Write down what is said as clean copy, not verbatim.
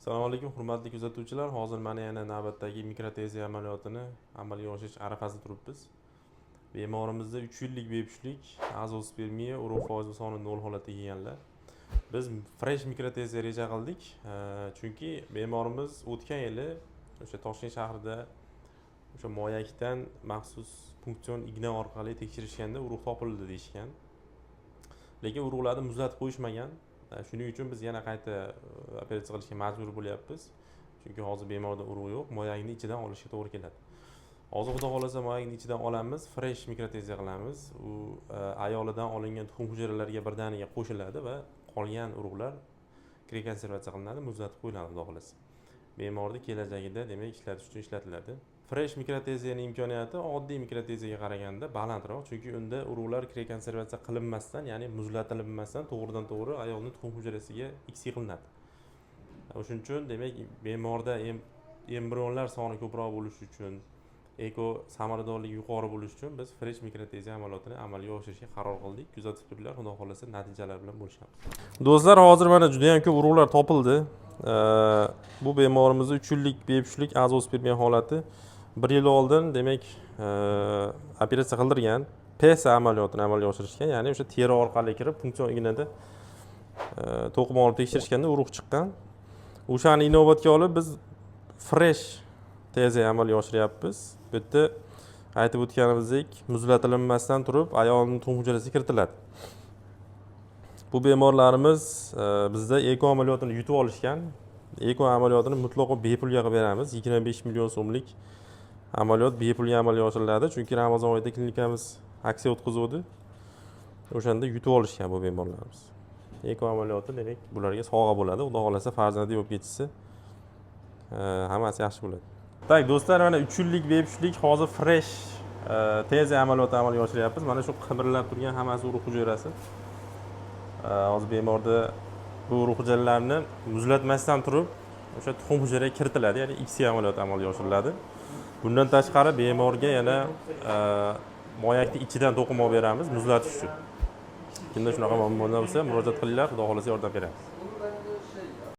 Assalomu alaykum, hurmatli kuzatuvchilar. Hozir mana yana navbatdagi mikroteziya amaliyotini amalga oshirish arafasida turibmiz. Bemorimizda 3 yillik bepushtlik, azospermiya, urug' foizi soni 0 holatiga kelganlar. Biz fresh mikroteziya reja qildik, chunki bemorimiz o'tgan yili o'sha Toshkent shahrida o'sha moyakdan maxsus punksion igna orqali tekshirishganda urug' topildi deyishgan. Lekin urug'larni muzlatib qo'yishmagan. Shuning uchun biz yana qayta operatsiya qilishga majbur bo'lyapmiz. Chunki hozir bemorda urug' yo'q, moyakni ichidan olishga to'g'ri keladi. Hozir xudo xolasa moyakni ichidan olamiz, fresh mikroteziya qilamiz. U ayolidan olingan tuxum hujayralariga birdaniga qo'shiladi va qolgan urug'lar rekonservatsiya qilinadi, muzlatib qo'yiladi xudo xolasa. Bemorning kelajagida demak ishlatish uchun ishlatiladi. Fresh mikroteziyaning imkoniyati oddiy mikroteziyaga qaraganda balandroq, chunki unda urug'lar rekonservatsiya qilinmasdan, ya'ni muzlatilmasdan to'g'ridan to'g'ri ayolning tuxum hujayrasiga iksir qilinadi. Shuning uchun demak bemorda embrionlar soni ko'proq bo'lishi uchun, eko samaradorligi yuqori bo'lishi uchun biz fresh mikroteziya amaliyotini amalga oshirishga qaror qildik. Kuzatib turinglar, xudo xolasa natijalar bilan bo'lishamiz. Do'stlar, hozir mana juda ham ko'p urug'lar topildi. Bu bemorimizda 3 yillik bepushtlik azospermiya holati. 1 yil oldin demak operatsiya qildirgan, PSA amaliyotini amalga oshirishgan, ya'ni o'sha teri orqali kirib punksion ignada to'qima olib tekshirishganda urug' chiqqan. O'shani inobatga olib biz fresh teziya amalga oshiryapmiz. Bu yerda aytib o'tganimizdek, muzlatilinmasdan turib ayolning tuxum hujayrasiga kiritiladi. Bu bemorlarimiz bizda eko amaliyotini yutib olishgan. Eko amaliyotini mutlaqo bepulga qilib beramiz. 25 million so'mlik amaliyot bepulga amalga oshiriladi, chunki Ramazon oyida klinikamiz aksiya o'tkazuvdi. O'shanda yutib olishgan bu bemorlarimiz. Eko amaliyoti demak bularga sovg'a bo'ladi. Xudo xolasa farzandi bo'lib ketsa, hammasi yaxshi bo'ladi. Tak, do'stlar, mana 3 yillik bepushtlik hozir fresh teziya amaliyoti amalga oshiryapmiz. Mana shu qimirlab turgan hammasi urug' hujayrasi. Hozir bemorda bu urug' hujayralarni muzlatmasdan turib o'sha tuxum hujayraga kiritiladi, ya'ni iksir amaliyoti amalga oshiriladi. Bundan tashqari bemorga yana moyakni ichidan to'qima olib beramiz muzlatish uchun. Kimda shunaqa muammolar bo'lsa murojaat qilinglar, xudo xolasa yordam beramiz.